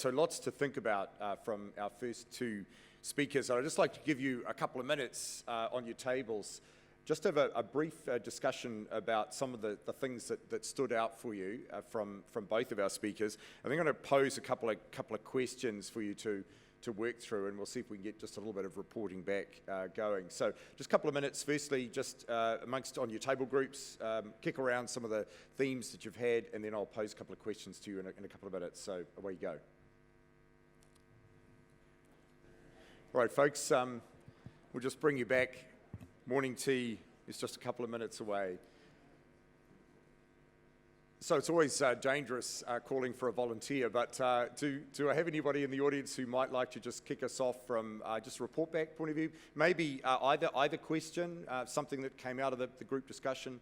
so lots to think about from our first two speakers. I'd just like to give you a couple of minutes on your tables, just have a brief discussion about some of the things that stood out for you from both of our speakers. I think I'm going to pose a couple of questions for you to work through, and we'll see if we can get just a little bit of reporting back going. So just a couple of minutes. Firstly, just amongst on your table groups, kick around some of the themes that you've had, and then I'll pose a couple of questions to you in a couple of minutes. So away you go. All right, folks, we'll just bring you back. Morning tea is just a couple of minutes away. So it's always dangerous calling for a volunteer, but do I have anybody in the audience who might like to just kick us off from just a report back point of view? Maybe either question, something that came out of the group discussion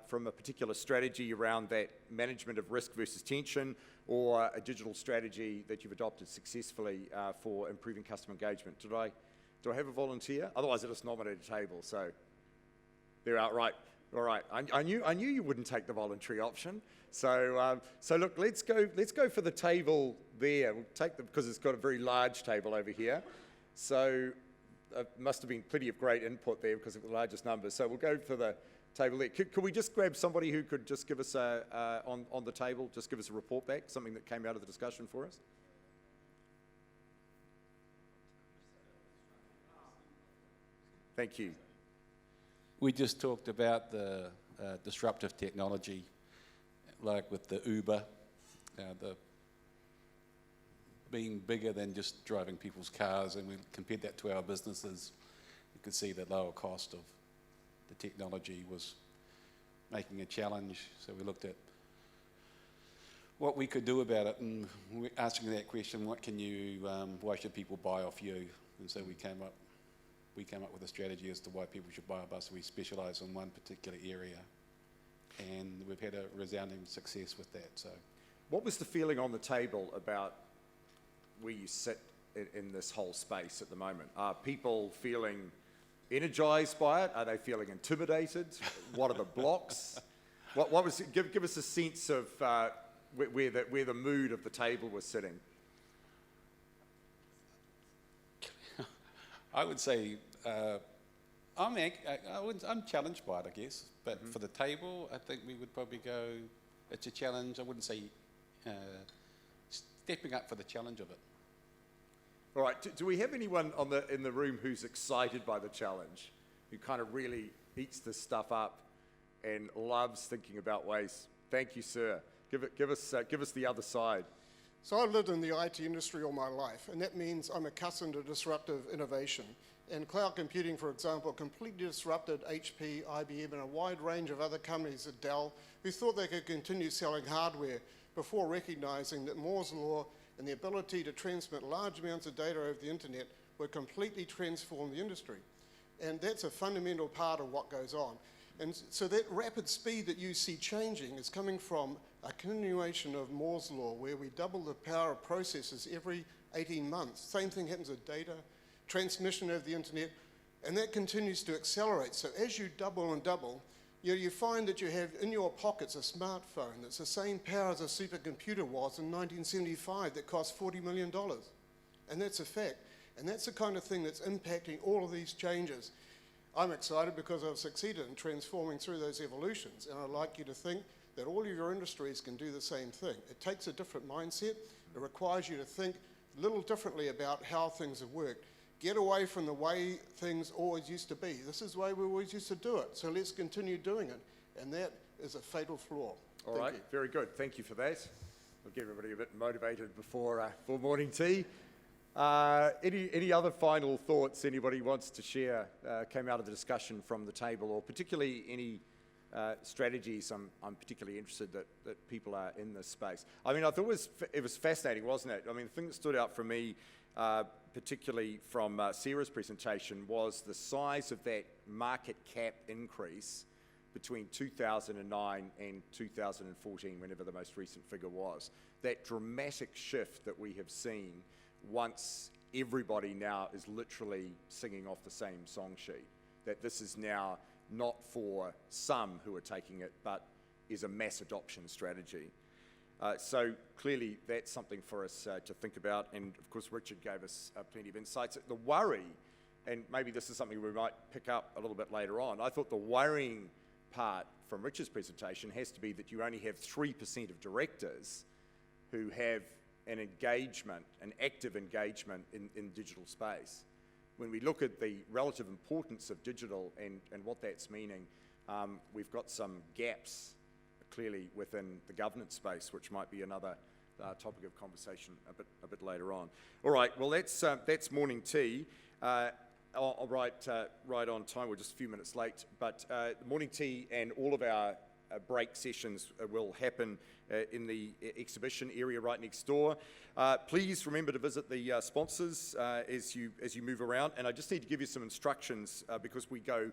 from a particular strategy around that management of risk versus tension, or a digital strategy that you've adopted successfully for improving customer engagement. Do I have a volunteer? Otherwise, I just nominate a table. So they're outright. All right. I knew you wouldn't take the voluntary option. So look, let's go for the table there. We'll take because it's got a very large table over here. So must have been plenty of great input there because of the largest numbers. So we'll go for the table there. Could we just grab somebody who could just give us on the table, just give us a report back, something that came out of the discussion for us? Thank you. We just talked about the disruptive technology, like with the Uber, the being bigger than just driving people's cars, and we compared that to our businesses. You could see the lower cost of the technology was making a challenge. So we looked at what we could do about it, and we're asking that question: what can you? Why should people buy off you? And so we came up with a strategy as to why people should buy off us. We specialise in one particular area, and we've had a resounding success with that. So, what was the feeling on the table about where you sit in this whole space at the moment? Are people feeling energized by it? Are they feeling intimidated? What are the blocks? What was it? Give us a sense of where the mood of the table was sitting. I would say I'm challenged by it, I guess. But for the table, I think we would probably go, it's a challenge. I wouldn't say stepping up for the challenge of it. All right. Do we have anyone in the room who's excited by the challenge, who kind of really eats this stuff up and loves thinking about ways? Thank you, sir. Give us the other side. So I've lived in the IT industry all my life, and that means I'm accustomed to disruptive innovation. And cloud computing, for example, completely disrupted HP, IBM, and a wide range of other companies at Dell who thought they could continue selling hardware before recognizing that Moore's law and the ability to transmit large amounts of data over the internet would completely transform the industry. And that's a fundamental part of what goes on. And so that rapid speed that you see changing is coming from a continuation of Moore's law, where we double the power of processors every 18 months. Same thing happens with data, transmission over the internet, and that continues to accelerate. So as you double and double, you find that you have in your pockets a smartphone that's the same power as a supercomputer was in 1975 that cost $40 million. And that's a fact. And that's the kind of thing that's impacting all of these changes. I'm excited because I've succeeded in transforming through those evolutions, and I'd like you to think that all of your industries can do the same thing. It takes a different mindset. It requires you to think a little differently about how things have worked. Get away from the way things always used to be. This is the way we always used to do it, so let's continue doing it. And that is a fatal flaw. All right, very good. Thank you for that. We'll get everybody a bit motivated before morning tea. Any other final thoughts anybody wants to share came out of the discussion from the table, or particularly any strategies I'm particularly interested that people are in this space? I mean, I thought it was fascinating, wasn't it? I mean, the thing that stood out for me, particularly from Sarah's presentation, was the size of that market cap increase between 2009 and 2014, whenever the most recent figure was. That dramatic shift that we have seen once everybody now is literally singing off the same song sheet. That this is now not for some who are taking it, but is a mass adoption strategy. So clearly that's something for us to think about, and of course Richard gave us plenty of insights. The worry, and maybe this is something we might pick up a little bit later on, I thought the worrying part from Richard's presentation has to be that you only have 3% of directors who have an engagement, an active engagement in digital space. When we look at the relative importance of digital and what that's meaning, we've got some gaps clearly within the governance space, which might be another topic of conversation a bit later on. All right, well that's morning tea. Right on time, we're just a few minutes late, but the morning tea and all of our break sessions will happen in the exhibition area right next door. Please remember to visit the sponsors as you move around, and I just need to give you some instructions because we go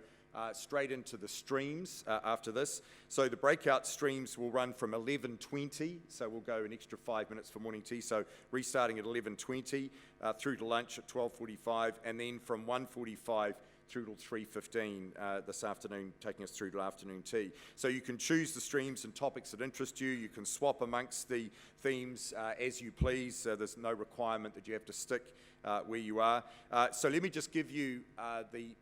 straight into the streams after this. So the breakout streams will run from 11:20, so we'll go an extra 5 minutes for morning tea, so restarting at 11:20 through to lunch at 12:45, and then from 1:45 through till 3:15 this afternoon, taking us through to afternoon tea. So you can choose the streams and topics that interest you. You can swap amongst the themes as you please. There's no requirement that you have to stick where you are. So let me just give you the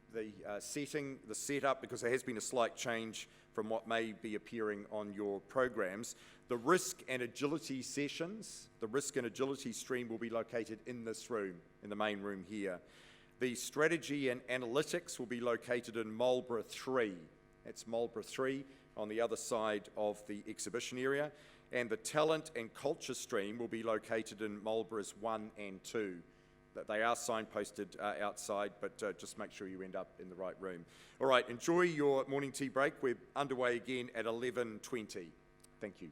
setup, because there has been a slight change from what may be appearing on your programs. The risk and agility sessions, the risk and agility stream will be located in this room, in the main room here. The strategy and analytics will be located in Marlborough 3. That's Marlborough 3 on the other side of the exhibition area. And the talent and culture stream will be located in Marlboroughs 1 and 2. They are signposted outside, but just make sure you end up in the right room. All right, enjoy your morning tea break. We're underway again at 11:20. Thank you.